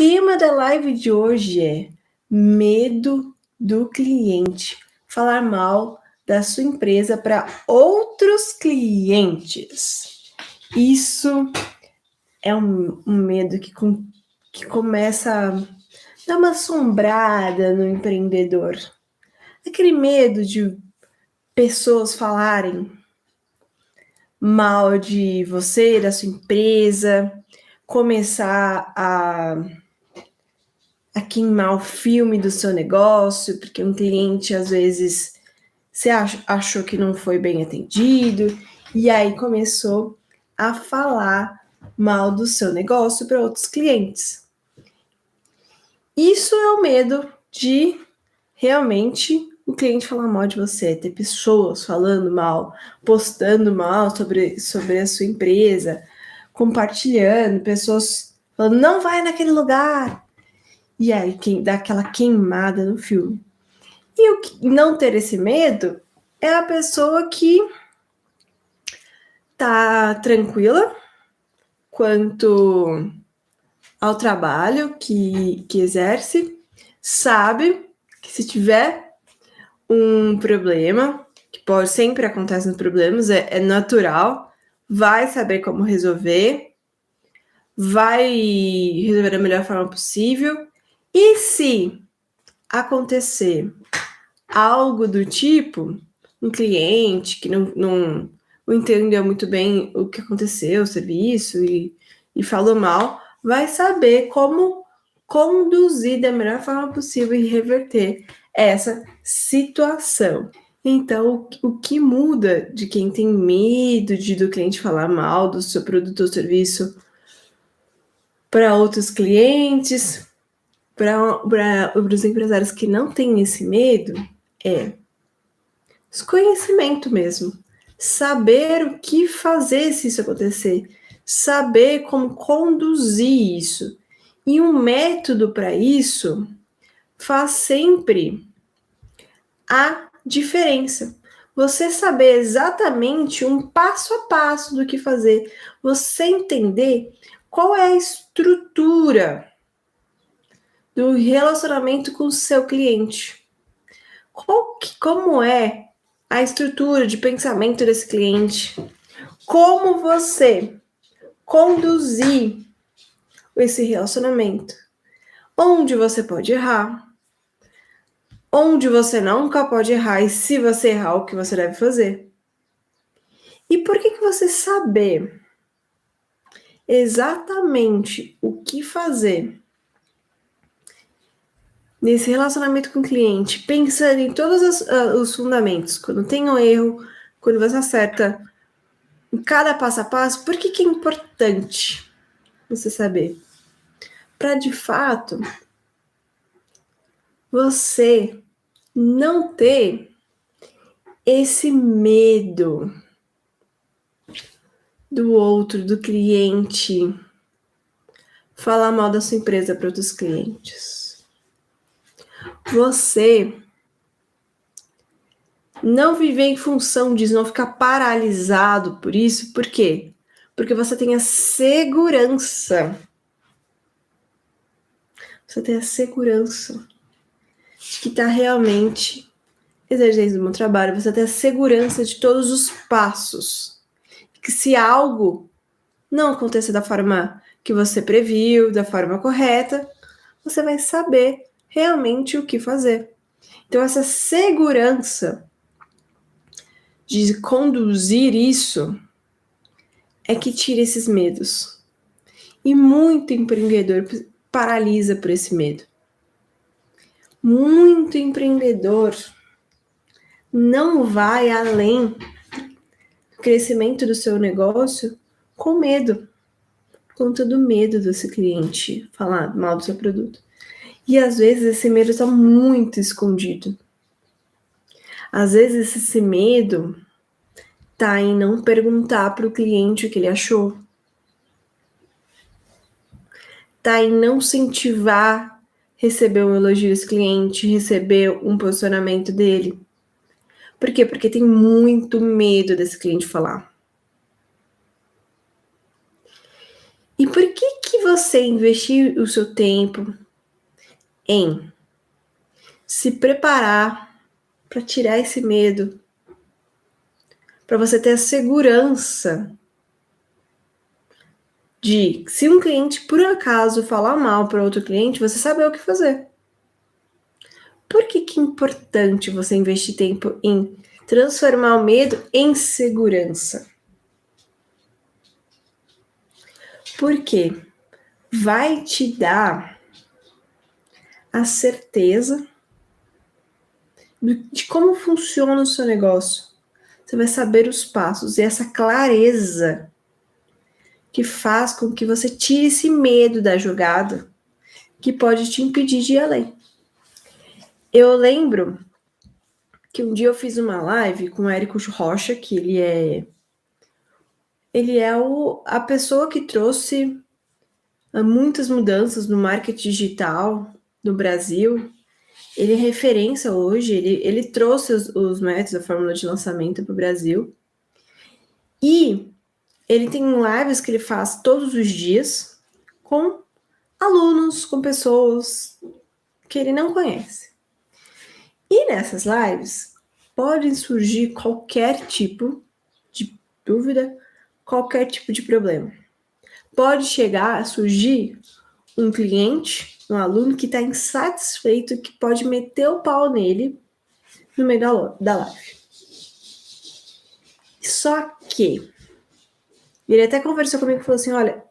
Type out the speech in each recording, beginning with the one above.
tema da live de hoje é medo do cliente falar mal da sua empresa para outros clientes. Isso é um medo que começa a dar uma assombrada no empreendedor. Aquele medo de pessoas falarem mal de você, da sua empresa, começar a queimar o filme do seu negócio, porque um cliente, às vezes, você achou que não foi bem atendido, e aí começou a falar mal do seu negócio para outros clientes. Isso é o medo de realmente o cliente falar mal de você, ter pessoas falando mal, postando mal sobre a sua empresa, compartilhando, pessoas falando, não vai naquele lugar. E aí, dá aquela queimada no filme. E o que não ter esse medo é a pessoa que tá tranquila quanto ao trabalho que exerce, sabe que se tiver um problema, que pode sempre acontece nos problemas, é natural, vai saber como resolver, vai resolver da melhor forma possível. E se acontecer algo do tipo, um cliente que não entendeu muito bem o que aconteceu, o serviço, e falou mal, vai saber como conduzir da melhor forma possível e reverter essa situação. Então, o que muda de quem tem medo do cliente falar mal do seu produto ou serviço para outros clientes, para os empresários que não têm esse medo, é conhecimento mesmo. Saber o que fazer se isso acontecer. Saber como conduzir isso. E um método para isso faz sempre a diferença. Você saber exatamente um passo a passo do que fazer. Você entender qual é a estrutura do relacionamento com o seu cliente. Como é a estrutura de pensamento desse cliente? Como você conduzir esse relacionamento? Onde você pode errar? Onde você nunca pode errar? E se você errar, o que você deve fazer? E por que você saber exatamente o que fazer nesse relacionamento com o cliente, pensando em todos os fundamentos, quando tem um erro, quando você acerta, em cada passo a passo, por que é importante você saber? Para, de fato, você não ter esse medo do outro, do cliente, falar mal da sua empresa para outros clientes. Você não viver em função disso, não ficar paralisado por isso. Por quê? Porque você tem a segurança. Você tem a segurança de que está realmente exercendo um bom trabalho. Você tem a segurança de todos os passos. Que se algo não acontecer da forma que você previu, da forma correta, você vai saber realmente o que fazer. Então, essa segurança de conduzir isso é que tira esses medos. E muito empreendedor paralisa por esse medo. Muito empreendedor não vai além do crescimento do seu negócio com medo, por conta do medo desse cliente falar mal do seu produto. E às vezes esse medo está muito escondido. Às vezes esse medo está em não perguntar para o cliente o que ele achou. Está em não incentivar receber um elogio desse cliente, receber um posicionamento dele. Por quê? Porque tem muito medo desse cliente falar. E por que você investir o seu tempo em se preparar para tirar esse medo, para você ter a segurança de, se um cliente por acaso falar mal para outro cliente, você saber o que fazer. Por que é importante você investir tempo em transformar o medo em segurança? Porque vai te dar a certeza de como funciona o seu negócio. Você vai saber os passos e essa clareza que faz com que você tire esse medo da jogada que pode te impedir de ir além. Eu lembro que um dia eu fiz uma live com o Érico Rocha, que ele é a pessoa que trouxe muitas mudanças no marketing digital no Brasil. Ele é referência hoje, ele trouxe os métodos, a fórmula de lançamento para o Brasil. E ele tem lives que ele faz todos os dias com alunos, com pessoas que ele não conhece. E nessas lives podem surgir qualquer tipo de dúvida, qualquer tipo de problema. Pode chegar a surgir um cliente, um aluno que está insatisfeito, que pode meter o pau nele no meio da live. Só que ele até conversou comigo e falou assim, olha,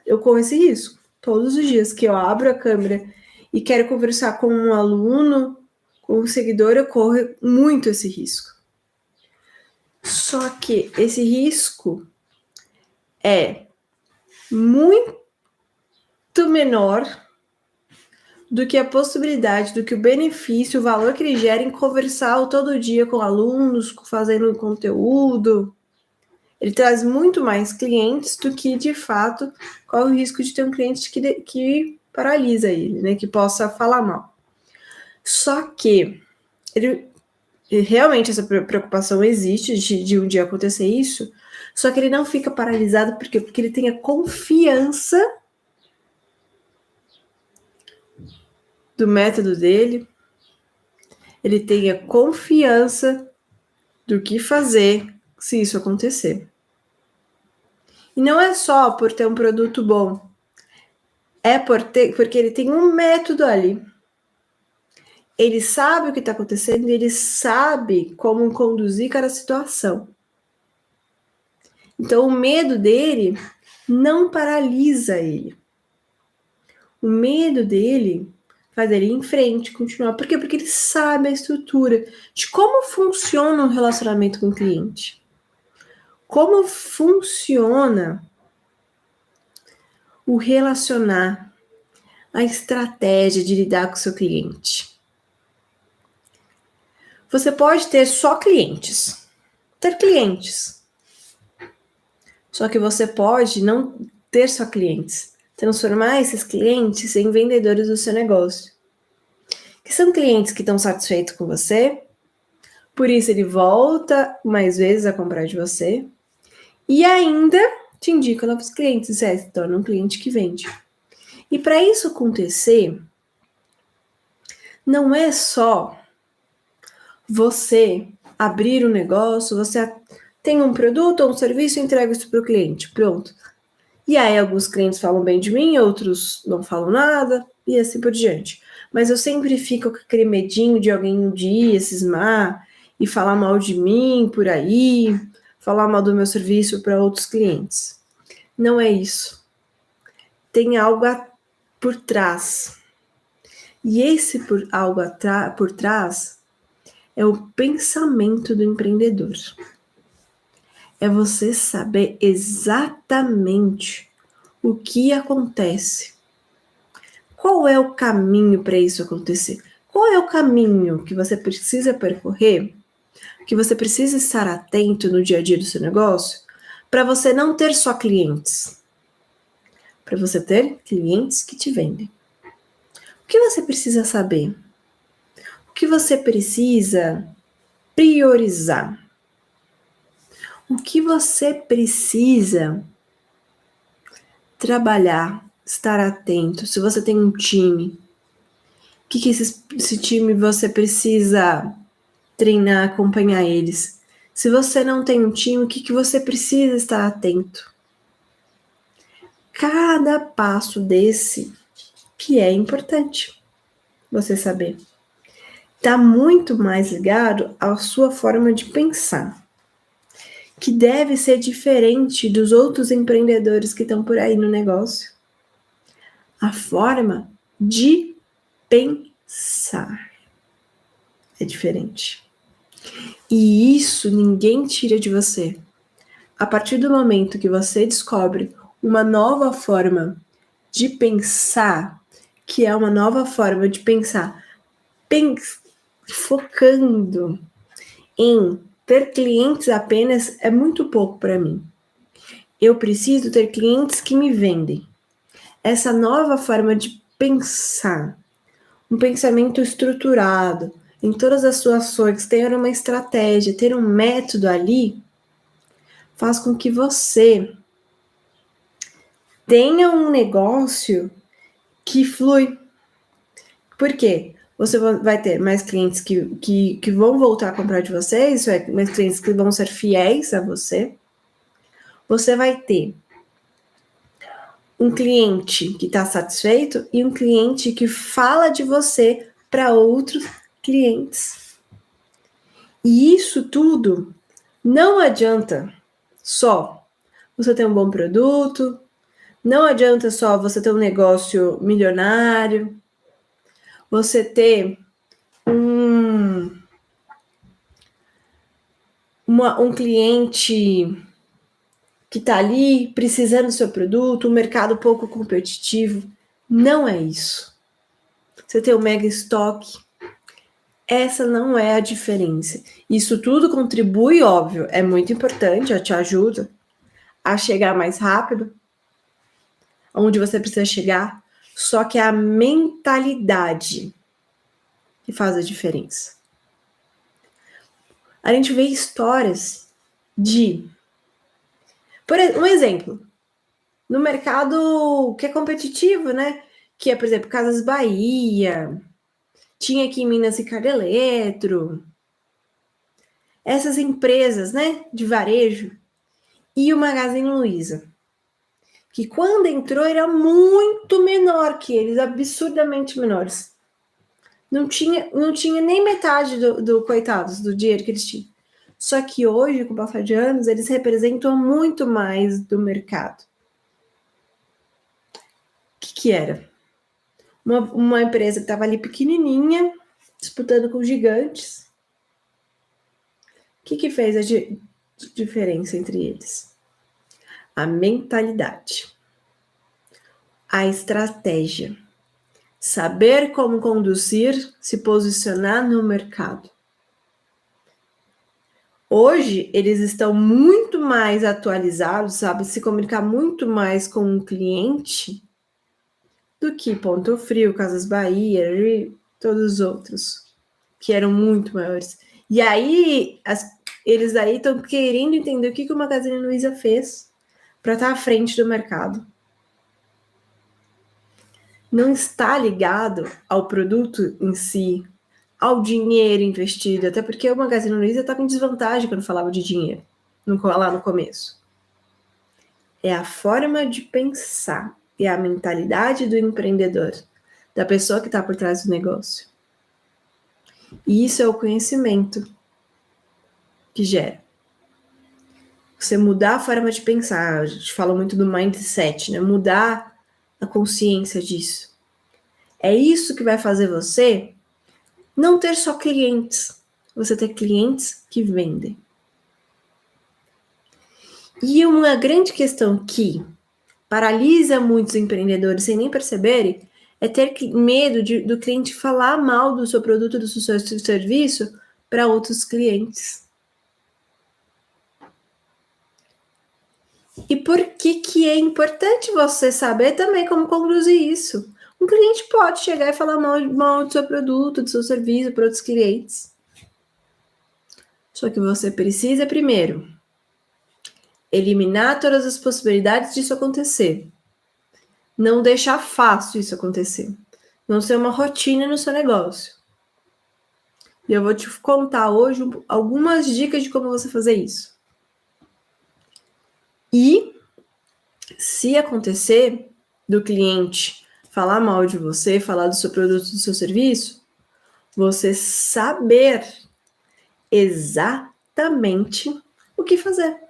eu corro esse risco. Todos os dias que eu abro a câmera e quero conversar com um aluno, com um seguidor, eu corro muito esse risco. Só que esse risco é muito menor do que a possibilidade, do que o benefício, o valor que ele gera em conversar todo dia com alunos, fazendo conteúdo. Ele traz muito mais clientes do que, de fato, qual é o risco de ter um cliente que paralisa ele, né? Que possa falar mal. Só que realmente essa preocupação existe de um dia acontecer isso, só que ele não fica paralisado porque ele tem a confiança do método dele, ele tem a confiança do que fazer se isso acontecer. E não é só por ter um produto bom, é porque ele tem um método ali. Ele sabe o que está acontecendo e ele sabe como conduzir cada situação. Então, o medo dele não paralisa ele. O medo dele faz ele ir em frente, continuar. Por quê? Porque ele sabe a estrutura de como funciona um relacionamento com o cliente. Como funciona o relacionar, a estratégia de lidar com o seu cliente. Você pode ter só clientes. Ter clientes. Só que você pode não ter só clientes. Transformar esses clientes em vendedores do seu negócio. Que são clientes que estão satisfeitos com você. Por isso ele volta mais vezes a comprar de você. E ainda te indica novos clientes. Se torna um cliente que vende. E para isso acontecer, não é só você abrir um negócio, você tem um produto ou um serviço e entrega isso para o cliente, pronto. E aí alguns clientes falam bem de mim, outros não falam nada, e assim por diante. Mas eu sempre fico com aquele medinho de alguém um dia cismar e falar mal de mim por aí, falar mal do meu serviço para outros clientes. Não é isso. Tem algo por trás. E esse algo por trás é o pensamento do empreendedor. É você saber exatamente o que acontece. Qual é o caminho para isso acontecer? Qual é o caminho que você precisa percorrer, que você precisa estar atento no dia a dia do seu negócio, para você não ter só clientes, para você ter clientes que te vendem. O que você precisa saber? O que você precisa priorizar? O que você precisa trabalhar estar atento? Se você tem um time, o que esse time você precisa treinar, acompanhar eles? Se você não tem um time, o que você precisa estar atento? Cada passo desse que é importante você saber. Está muito mais ligado à sua forma de pensar, que deve ser diferente dos outros empreendedores que estão por aí no negócio. A forma de pensar é diferente. E isso ninguém tira de você. A partir do momento que você descobre uma nova forma de pensar, que é uma nova forma de pensar, focando em ter clientes apenas, é muito pouco para mim. Eu preciso ter clientes que me vendem. Essa nova forma de pensar, um pensamento estruturado, em todas as suas ações, ter uma estratégia, ter um método ali, faz com que você tenha um negócio que flui. Por quê? Você vai ter mais clientes que vão voltar a comprar de você, isso é, mais clientes que vão ser fiéis a você. Você vai ter um cliente que está satisfeito e um cliente que fala de você para outros clientes. E isso tudo não adianta só você ter um bom produto, não adianta só você ter um negócio milionário, você ter um cliente que está ali precisando do seu produto, um mercado pouco competitivo. Não é isso. Você tem um mega estoque. Essa não é a diferença. Isso tudo contribui, óbvio, é muito importante, te ajuda a chegar mais rápido, onde você precisa chegar, só que é a mentalidade que faz a diferença. A gente vê histórias de... Por um exemplo, no mercado que é competitivo, né? Que é, por exemplo, Casas Bahia, tinha aqui em Minas Ricardo Eletro, essas empresas, né, de varejo, e o Magazine Luiza, que quando entrou era muito menor que eles, absurdamente menores. Não tinha nem metade do coitados, do dinheiro que eles tinham. Só que hoje, com o passar de anos, eles representam muito mais do mercado. O que era? Uma empresa que estava ali pequenininha, disputando com gigantes. O que fez a diferença entre eles? A mentalidade, a estratégia, saber como conduzir, se posicionar no mercado. Hoje, eles estão muito mais atualizados, sabe? Se comunicar muito mais com o cliente do que Ponto Frio, Casas Bahia e todos os outros, que eram muito maiores. E aí, eles aí estão querendo entender o que o Magazine Luiza fez para estar à frente do mercado. Não está ligado ao produto em si, ao dinheiro investido, até porque o Magazine Luiza estava em desvantagem quando falava de dinheiro, lá no começo. É a forma de pensar, é a mentalidade do empreendedor, da pessoa que está por trás do negócio. E isso é o conhecimento que gera. Você mudar a forma de pensar, a gente fala muito do mindset, né? Mudar a consciência disso. É isso que vai fazer você não ter só clientes, você ter clientes que vendem. E uma grande questão que paralisa muitos empreendedores sem nem perceberem é ter medo do cliente falar mal do seu produto, do seu serviço para outros clientes. E por que é importante você saber também como conduzir isso? Um cliente pode chegar e falar mal do seu produto, do seu serviço para outros clientes. Só que você precisa, primeiro, eliminar todas as possibilidades disso acontecer. Não deixar fácil isso acontecer. Não ser uma rotina no seu negócio. E eu vou te contar hoje algumas dicas de como você fazer isso. E se acontecer do cliente falar mal de você, falar do seu produto, do seu serviço, você saber exatamente o que fazer.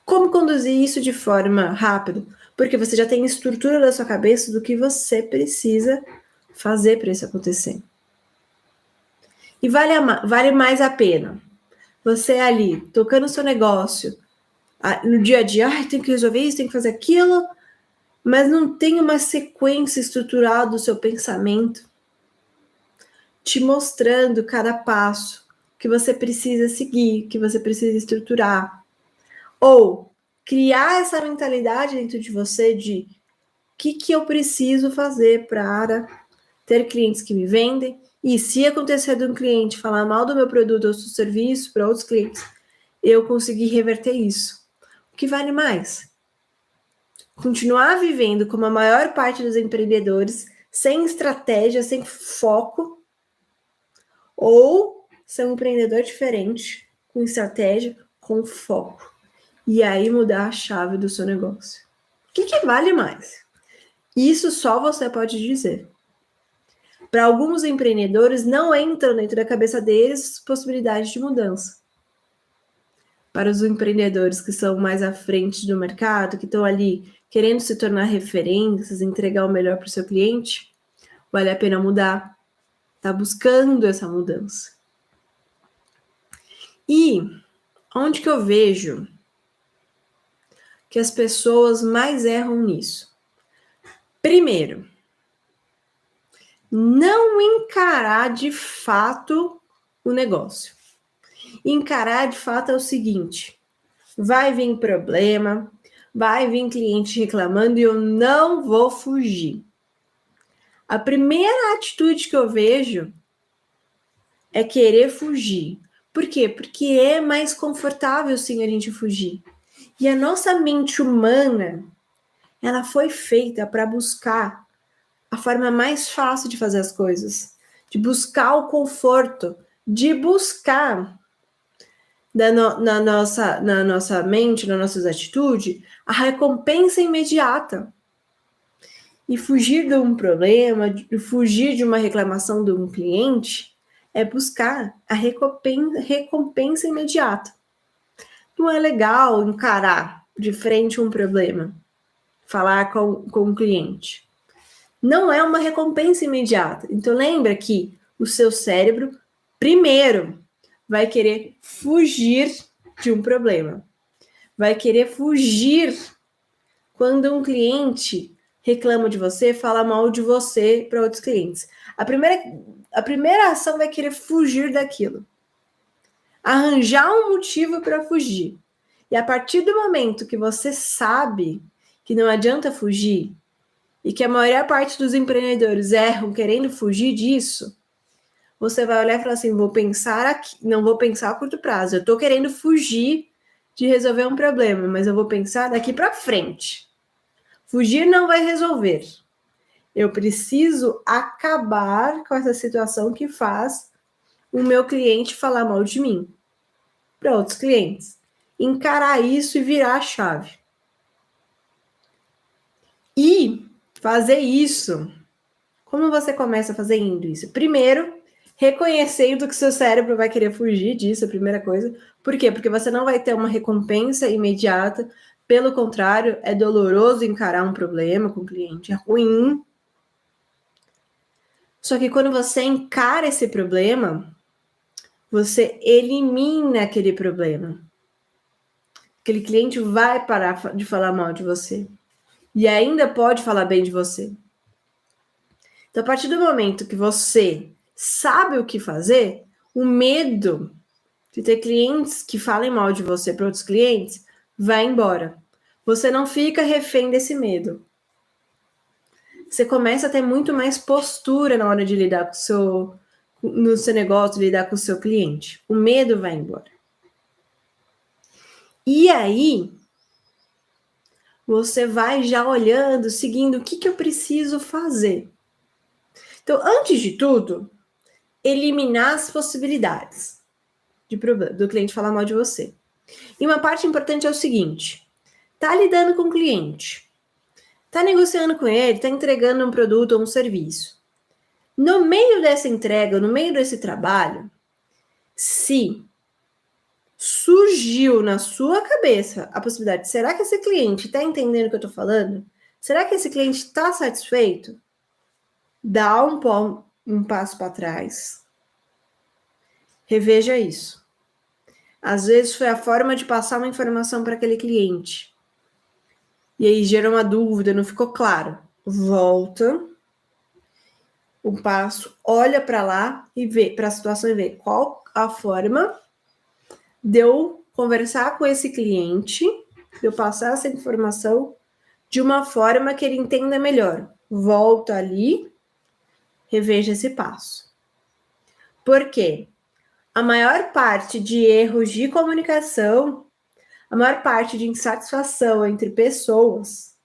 Como conduzir isso de forma rápida? Porque você já tem estrutura da sua cabeça do que você precisa fazer para isso acontecer. E vale mais a pena você ali, tocando o seu negócio, no dia a dia, tem que resolver isso, tem que fazer aquilo, mas não tem uma sequência estruturada do seu pensamento, te mostrando cada passo que você precisa seguir, que você precisa estruturar. Ou criar essa mentalidade dentro de você de o que eu preciso fazer para ter clientes que me vendem, e se acontecer de um cliente falar mal do meu produto ou do serviço para outros clientes, eu conseguir reverter isso. O que vale mais? Continuar vivendo como a maior parte dos empreendedores, sem estratégia, sem foco, ou ser um empreendedor diferente, com estratégia, com foco. E aí mudar a chave do seu negócio. O que vale mais? Isso só você pode dizer. Para alguns empreendedores, não entram dentro da cabeça deles possibilidades de mudança. Para os empreendedores que são mais à frente do mercado, que estão ali querendo se tornar referências, entregar o melhor para o seu cliente, vale a pena mudar. Está buscando essa mudança. E onde que eu vejo que as pessoas mais erram nisso? Primeiro, não encarar de fato o negócio. Encarar de fato é o seguinte: vai vir problema, vai vir cliente reclamando e eu não vou fugir. A primeira atitude que eu vejo é querer fugir. Por quê? Porque é mais confortável sim a gente fugir. E a nossa mente humana, ela foi feita para buscar a forma mais fácil de fazer as coisas, de buscar o conforto, de buscar na nossa mente, nas nossas atitudes, a recompensa imediata. E fugir de um problema, fugir de uma reclamação de um cliente, é buscar a recompensa imediata. Não é legal encarar de frente um problema, falar com o cliente. Não é uma recompensa imediata. Então lembra que o seu cérebro, primeiro, vai querer fugir de um problema. Vai querer fugir quando um cliente reclama de você, fala mal de você para outros clientes. A primeira ação vai querer fugir daquilo. Arranjar um motivo para fugir. E a partir do momento que você sabe que não adianta fugir e que a maior parte dos empreendedores erram querendo fugir disso, você vai olhar e falar assim, vou pensar aqui, não vou pensar a curto prazo. Eu estou querendo fugir de resolver um problema, mas eu vou pensar daqui para frente. Fugir não vai resolver. Eu preciso acabar com essa situação que faz o meu cliente falar mal de mim para outros clientes. Encarar isso e virar a chave. E fazer isso. Como você começa fazendo isso? Primeiro, reconhecendo que seu cérebro vai querer fugir disso, a primeira coisa. Por quê? Porque você não vai ter uma recompensa imediata. Pelo contrário, é doloroso encarar um problema com o cliente, é ruim. Só que quando você encara esse problema, você elimina aquele problema. Aquele cliente vai parar de falar mal de você. E ainda pode falar bem de você. Então, a partir do momento que você sabe o que fazer, o medo de ter clientes que falem mal de você para outros clientes vai embora. Você não fica refém desse medo. Você começa a ter muito mais postura na hora de lidar no seu negócio, lidar com o seu cliente. O medo vai embora. E aí, você vai já olhando, seguindo o que eu preciso fazer. Então, antes de tudo, eliminar as possibilidades do cliente falar mal de você. E uma parte importante é o seguinte: tá lidando com o cliente, tá negociando com ele, tá entregando um produto ou um serviço. No meio dessa entrega, no meio desse trabalho, se surgiu na sua cabeça a possibilidade, será que esse cliente está entendendo o que eu estou falando? Será que esse cliente está satisfeito? Dá um passo para trás. Reveja isso. Às vezes foi a forma de passar uma informação para aquele cliente. E aí gera uma dúvida, não ficou claro. Volta um passo, olha para lá e vê para a situação e vê qual a forma de eu conversar com esse cliente, de eu passar essa informação de uma forma que ele entenda melhor. Volta ali, reveja esse passo. Por quê? A maior parte de erros de comunicação, a maior parte de insatisfação entre pessoas,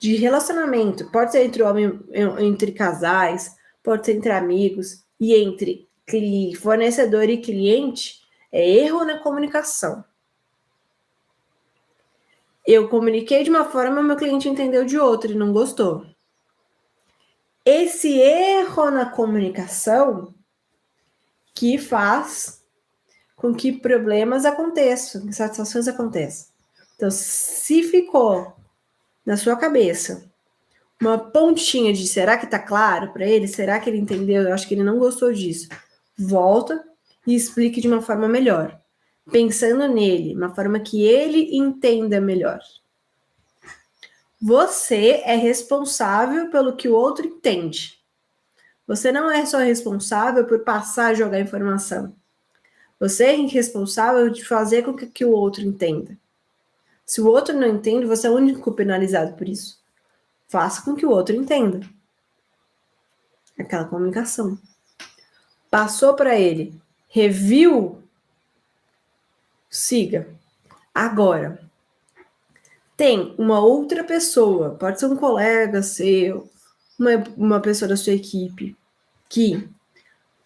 de relacionamento, pode ser entre casais, pode ser entre amigos e entre fornecedor e cliente, é erro na comunicação. Eu comuniquei de uma forma, meu cliente entendeu de outra e não gostou. Esse erro na comunicação que faz com que problemas aconteçam, insatisfações aconteçam. Então, se ficou na sua cabeça uma pontinha de será que tá claro para ele? Será que ele entendeu? Eu acho que ele não gostou disso. Volta e explique de uma forma melhor. Pensando nele, uma forma que ele entenda melhor. Você é responsável pelo que o outro entende. Você não é só responsável por passar a jogar informação. Você é responsável de fazer com que o outro entenda. Se o outro não entende, você é o único penalizado por isso. Faça com que o outro entenda. Aquela comunicação. Passou para ele. Reviu? Siga. Agora, tem uma outra pessoa, pode ser um colega seu, uma pessoa da sua equipe, que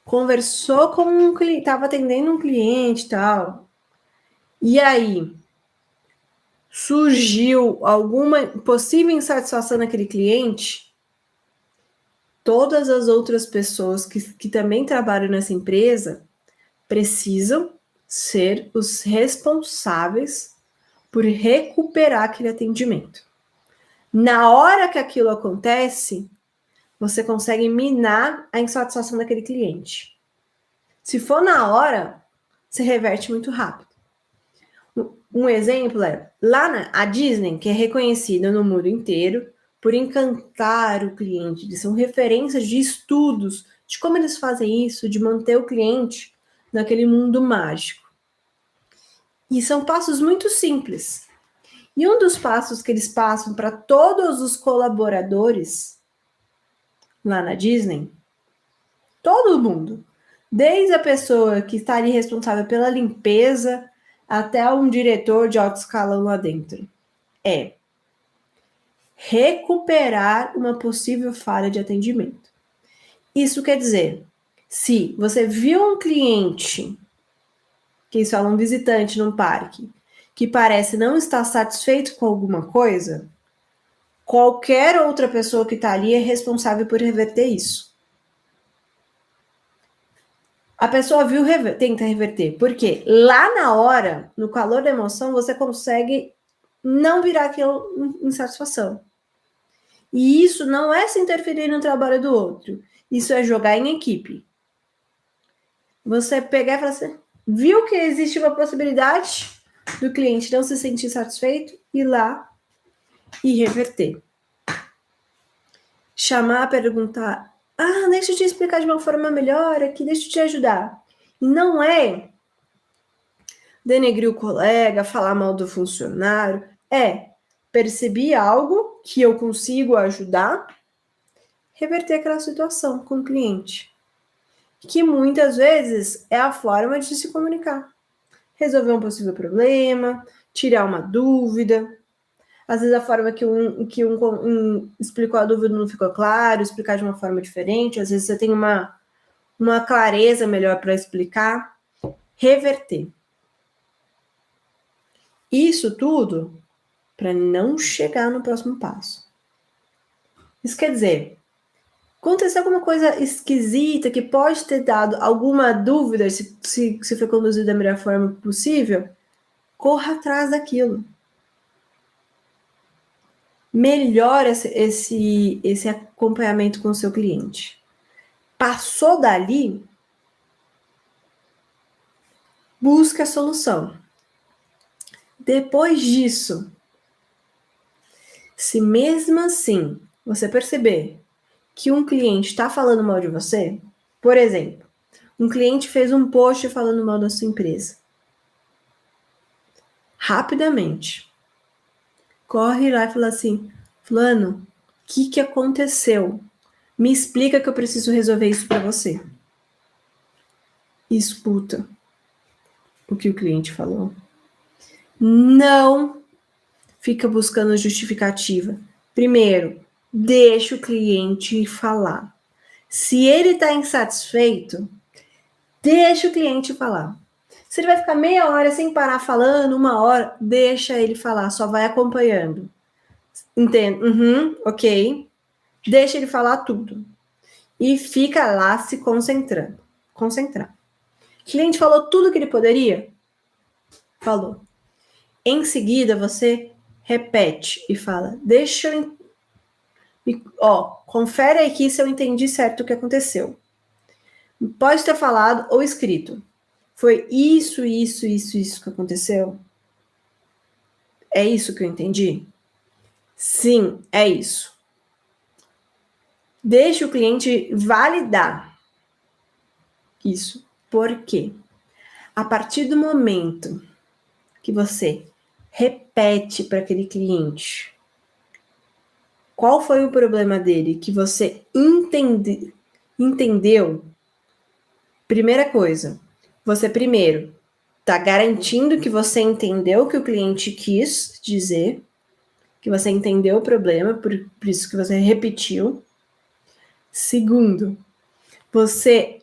conversou com um cliente, estava atendendo um cliente e tal. E aí, surgiu alguma possível insatisfação naquele cliente, todas as outras pessoas que também trabalham nessa empresa precisam ser os responsáveis por recuperar aquele atendimento. Na hora que aquilo acontece, você consegue minar a insatisfação daquele cliente. Se for na hora, você reverte muito rápido. Um exemplo é, a Disney, que é reconhecida no mundo inteiro por encantar o cliente, eles são referências de estudos de como eles fazem isso, de manter o cliente naquele mundo mágico. E são passos muito simples. E um dos passos que eles passam para todos os colaboradores lá na Disney, todo mundo, desde a pessoa que está ali responsável pela limpeza até um diretor de alto escalão lá dentro, é recuperar uma possível falha de atendimento. Isso quer dizer, se você viu um cliente, que eles falam visitante num parque, que parece não estar satisfeito com alguma coisa, qualquer outra pessoa que está ali é responsável por reverter isso. A pessoa viu, tenta reverter. Por quê? Lá na hora, no calor da emoção, você consegue não virar aquilo insatisfação. E isso não é se interferir no trabalho do outro. Isso é jogar em equipe. Você pegar e falar assim, viu que existe uma possibilidade do cliente não se sentir satisfeito, ir lá e reverter. Chamar, perguntar, deixa eu te explicar de uma forma melhor aqui, deixa eu te ajudar. Não é denegrir o colega, falar mal do funcionário, perceber algo que eu consigo ajudar, reverter aquela situação com o cliente. Que muitas vezes é a forma de se comunicar. Resolver um possível problema, tirar uma dúvida. às vezes a forma que um explicou a dúvida não ficou claro, explicar de uma forma diferente, às vezes você tem uma clareza melhor para explicar. Reverter. Isso tudo para não chegar no próximo passo. Isso quer dizer, aconteceu alguma coisa esquisita que pode ter dado alguma dúvida se foi conduzido da melhor forma possível, corra atrás daquilo. Melhora esse acompanhamento com o seu cliente. Passou dali, busca a solução. Depois disso, se mesmo assim você perceber que um cliente está falando mal de você, por exemplo, um cliente fez um post falando mal da sua empresa, rapidamente, corre lá e fala assim, fulano, o que aconteceu? Me explica que eu preciso resolver isso para você. Escuta o que o cliente falou. Não fica buscando justificativa. Primeiro, deixa o cliente falar. Se ele está insatisfeito, deixa o cliente falar. Se ele vai ficar meia hora sem parar falando, 1 hora, deixa ele falar, só vai acompanhando. Entende? Ok. Deixa ele falar tudo. E fica lá se concentrando. Concentrar. O cliente falou tudo que ele poderia? Falou. Em seguida, você repete e fala, deixa eu... confere aqui se eu entendi certo o que aconteceu. Pode ter falado ou escrito. Foi isso que aconteceu? É isso que eu entendi? Sim, é isso. Deixe o cliente validar isso. Por quê? A partir do momento que você repete para aquele cliente qual foi o problema dele, que você entendeu, primeira coisa, você primeiro está garantindo que você entendeu o que o cliente quis dizer, que você entendeu o problema, por isso que você repetiu. Segundo, você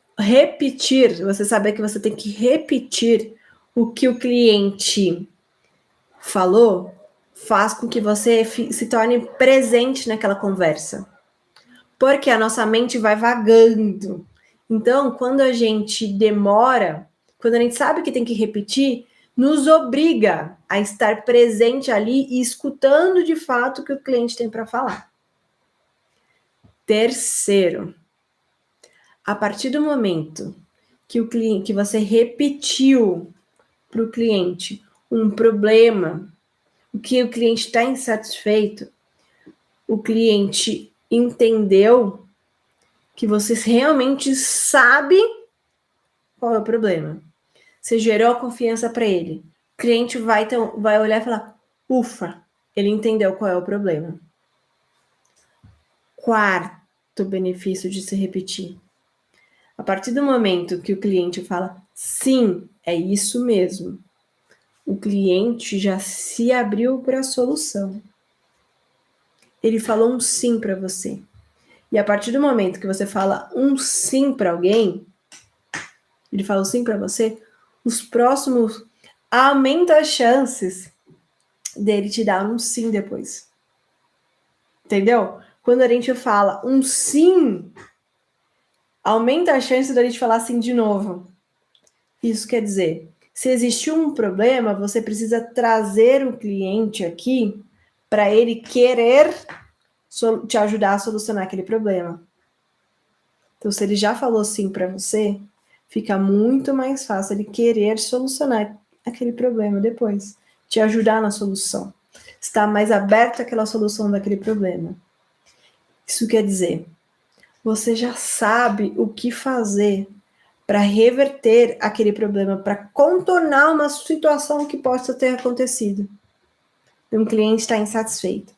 saber que você tem que repetir o que o cliente falou, faz com que você se torne presente naquela conversa. Porque a nossa mente vai vagando. Então, quando a gente demora, quando a gente sabe que tem que repetir, nos obriga a estar presente ali e escutando de fato o que o cliente tem para falar. Terceiro, a partir do momento que você repetiu para o cliente um problema, o que o cliente está insatisfeito, o cliente entendeu que você realmente sabe qual é o problema. Você gerou confiança para ele. O cliente vai olhar e falar, ufa, ele entendeu qual é o problema. Quarto benefício de se repetir. A partir do momento que o cliente fala, sim, é isso mesmo, o cliente já se abriu para a solução. Ele falou um sim para você. E a partir do momento que você fala um sim para alguém, ele fala um sim para você, os próximos aumenta as chances dele te dar um sim depois. Entendeu? Quando a gente fala um sim, aumenta a chance da gente falar sim de novo. Isso quer dizer, se existiu um problema, você precisa trazer o cliente aqui para ele querer te ajudar a solucionar aquele problema. Então, se ele já falou sim para você, fica muito mais fácil ele querer solucionar aquele problema depois, te ajudar na solução. Está mais aberto àquela solução daquele problema. Isso quer dizer, você já sabe o que fazer para reverter aquele problema, para contornar uma situação que possa ter acontecido. Um cliente está insatisfeito.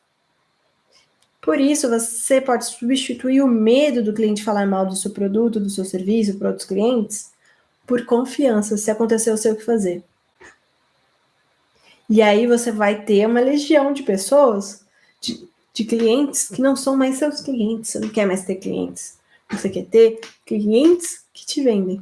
Por isso, você pode substituir o medo do cliente falar mal do seu produto, do seu serviço para outros clientes, por confiança, se acontecer, eu sei o que fazer. E aí você vai ter uma legião de pessoas, de clientes que não são mais seus clientes. Você não quer mais ter clientes. Você quer ter clientes que te vendem.